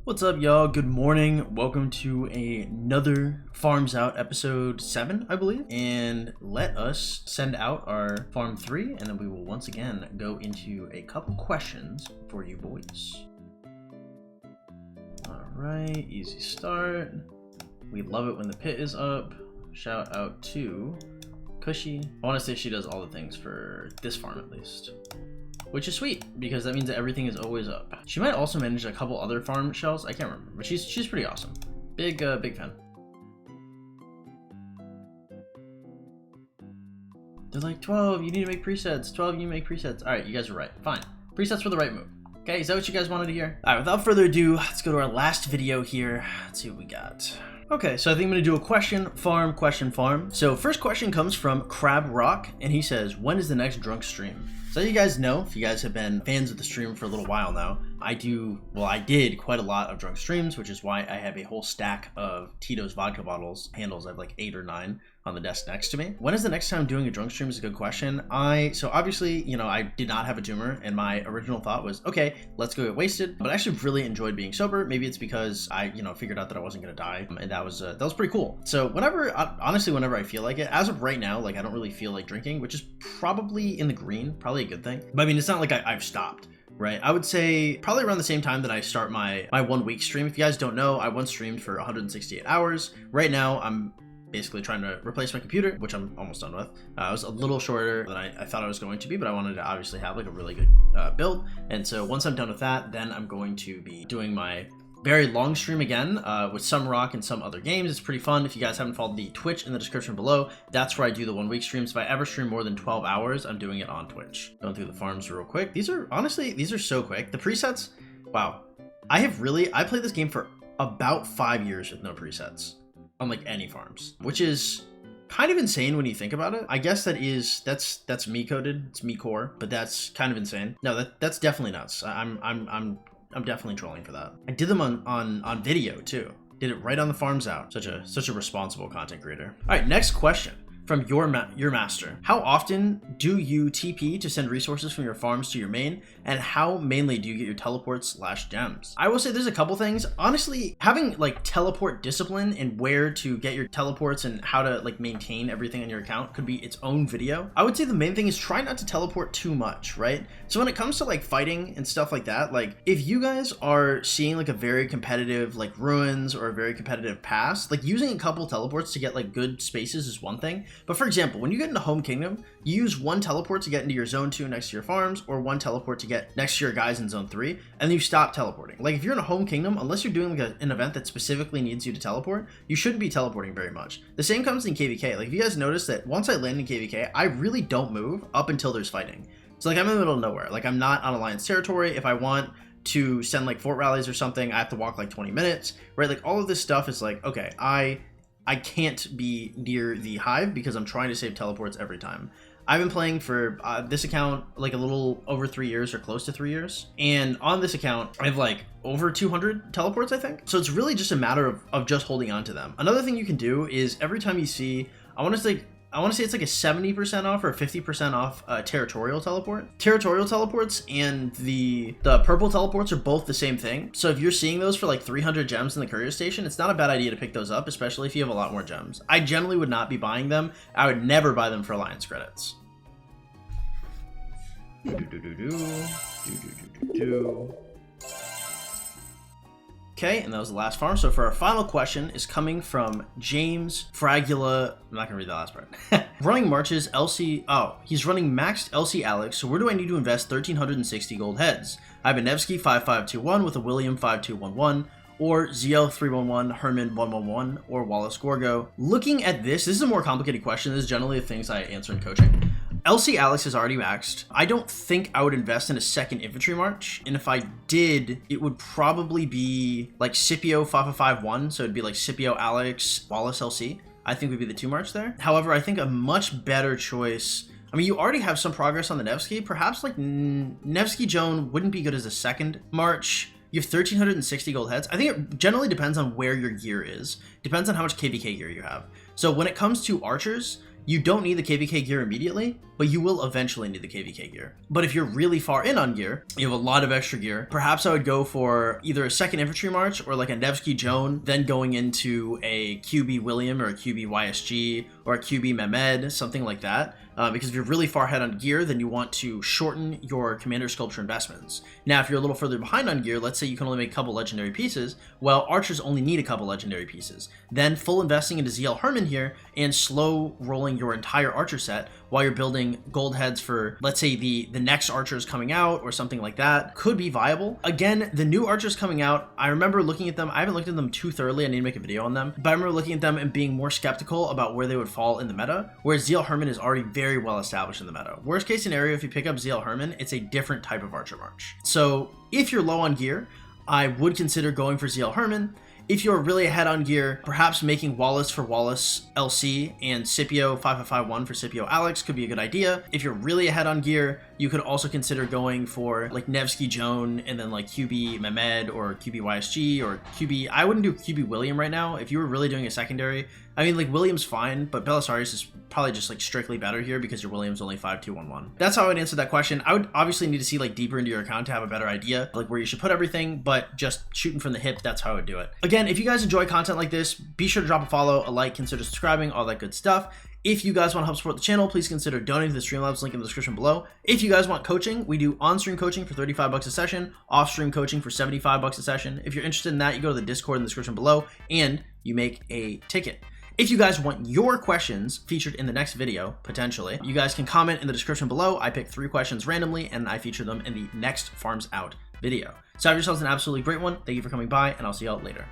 What's up, y'all? Good morning. Welcome to another Farms Out episode 7, I believe. And let us send out our Farm 3, and then we will once again go into a couple questions for you boys. Alright, easy start. We love it when the pit is up. Shout out to Cushy. I want to say she does all the things for this farm at least, which is sweet because that means that everything is always up. She might also manage a couple other farm shells. I can't remember, but she's pretty awesome. Big fan. They're like, 12, you need to make presets. 12, you make presets. All right, you guys are right. Fine. Presets were the right move. Okay, is that what you guys wanted to hear? All right, without further ado, let's go to our last video here. Let's see what we got. Okay, so I think I'm gonna do a question farm. So first question comes from Crab Rock, and he says, when is the next drunk stream? So you guys know, if you guys have been fans of the stream for a little while now, I did quite a lot of drunk streams, which is why I have a whole stack of Tito's vodka bottles handles. I have like 8 or 9 on the desk next to me. When is the next time doing a drunk stream is a good question. So obviously, I did not have a tumor, and my original thought was, okay, let's go get wasted. But I actually really enjoyed being sober. Maybe it's because I, figured out that I wasn't gonna die, and that was pretty cool. So honestly, whenever I feel like it, as of right now, like I don't really feel like drinking, which is probably in the green, probably a good thing. But I mean, it's not like I've stopped. Right, I would say probably around the same time that I start my 1 week stream. If you guys don't know, I once streamed for 168 hours. Right now, I'm basically trying to replace my computer, which I'm almost done with. I was a little shorter than I thought I was going to be, but I wanted to obviously have like a really good build. And so once I'm done with that, then I'm going to be doing my very long stream again with some rock and some other games. It's pretty fun. If you guys haven't followed the Twitch in the description below, that's where I do the 1 week streams. If I ever stream more than 12 hours, I'm doing it on Twitch. Going through the farms real quick. These are so quick. The presets, wow. I played this game for about 5 years with no presets on like any farms, which is kind of insane when you think about it. I guess that's me coded. It's me core, but that's kind of insane. No, that's definitely nuts. I'm definitely trolling for that. I did them on video too. Did it right on the Farms Out. Such a responsible content creator. All right, next question from your master. How often do you TP to send resources from your farms to your main, and how mainly do you get your teleports / gems? I will say there's a couple things. Honestly, having like teleport discipline and where to get your teleports and how to like maintain everything on your account could be its own video. I would say the main thing is try not to teleport too much, right? So when it comes to like fighting and stuff like that, like if you guys are seeing like a very competitive like ruins or a very competitive pass, like using a couple teleports to get like good spaces is one thing. But for example, when you get into Home Kingdom, you use 1 teleport to get into your zone 2 next to your farms, or 1 teleport to get next to your guys in zone 3, and then you stop teleporting. Like if you're in a Home Kingdom, unless you're doing like an event that specifically needs you to teleport, you shouldn't be teleporting very much. The same comes in KVK. Like if you guys notice that once I land in KVK, I really don't move up until there's fighting. So like I'm in the middle of nowhere. Like I'm not on Alliance territory. If I want to send like fort rallies or something, I have to walk like 20 minutes, right? Like all of this stuff is like, okay, I can't be near the hive because I'm trying to save teleports every time. I've been playing for this account like a little over 3 years or close to 3 years. And on this account, I have like over 200 teleports, I think. So it's really just a matter of just holding on to them. Another thing you can do is every time you see, I want to say it's like a 70% off or 50% off territorial teleport. Territorial teleports and the purple teleports are both the same thing. So if you're seeing those for like 300 gems in the courier station, it's not a bad idea to pick those up, especially if you have a lot more gems. I generally would not be buying them. I would never buy them for Alliance credits. Okay, and that was the last farm. So for our final question is coming from James Fragula. I'm not gonna read the last part. Running marches LC. Oh, he's running maxed LC Alex. So where do I need to invest 1,360 gold heads? I have a Nevsky 5521 with a William 5211, or ZL 311, Herman 111, or Wallace Gorgo. Looking at this is a more complicated question. This is generally the things I answer in coaching. LC Alex is already maxed. I don't think I would invest in a second infantry march. And if I did, it would probably be like Scipio 5551. So it'd be like Scipio Alex, Wallace LC. I think would be the 2 march there. However, I think a much better choice. I mean, you already have some progress on the Nevsky. Perhaps like Nevsky Joan wouldn't be good as a second march. You have 1,360 gold heads. I think it generally depends on where your gear is. Depends on how much KVK gear you have. So when it comes to archers, you don't need the KVK gear immediately. but you will eventually need the KVK gear. But if you're really far in on gear, you have a lot of extra gear, perhaps I would go for either a second infantry march or like a Nevsky Joan, then going into a QB William or a QB YSG or a QB Mehmed, something like that. Because if you're really far ahead on gear, then you want to shorten your commander sculpture investments. Now, if you're a little further behind on gear, let's say you can only make a couple legendary pieces, well, archers only need a couple legendary pieces. Then full investing into ZL Herman here and slow rolling your entire archer set while you're building gold heads for, let's say, the next archers coming out or something like that could be viable. Again, the new archers coming out, I remember looking at them. I haven't looked at them too thoroughly. I need to make a video on them, but I remember looking at them and being more skeptical about where they would fall in the meta, whereas ZL Herman is already very well established in the meta. Worst case scenario, if you pick up ZL Herman, it's a different type of archer march. So if you're low on gear, I would consider going for ZL Herman. If you're really ahead on gear, perhaps making Wallace for Wallace LC and Scipio 5551 for Scipio Alex could be a good idea. If you're really ahead on gear, you could also consider going for like Nevsky Joan and then like QB Mehmed or QB YSG or QB, I wouldn't do QB William right now. If you were really doing a secondary, I mean, like, William's fine, but Belisarius is probably just like strictly better here because your William's only 5211. That's how I would answer that question. I would obviously need to see like deeper into your account to have a better idea like where you should put everything, but just shooting from the hip, that's how I would do it. Again, if you guys enjoy content like this, be sure to drop a follow, a like, consider subscribing, all that good stuff. If you guys want to help support the channel, please consider donating to the Streamlabs link in the description below. If you guys want coaching, we do on-stream coaching for 35 bucks a session, off-stream coaching for 75 bucks a session. If you're interested in that, you go to the Discord in the description below and you make a ticket. If you guys want your questions featured in the next video, potentially, you guys can comment in the description below. I pick 3 questions randomly and I feature them in the next Farms Out video. So have yourselves an absolutely great one. Thank you for coming by and I'll see y'all later.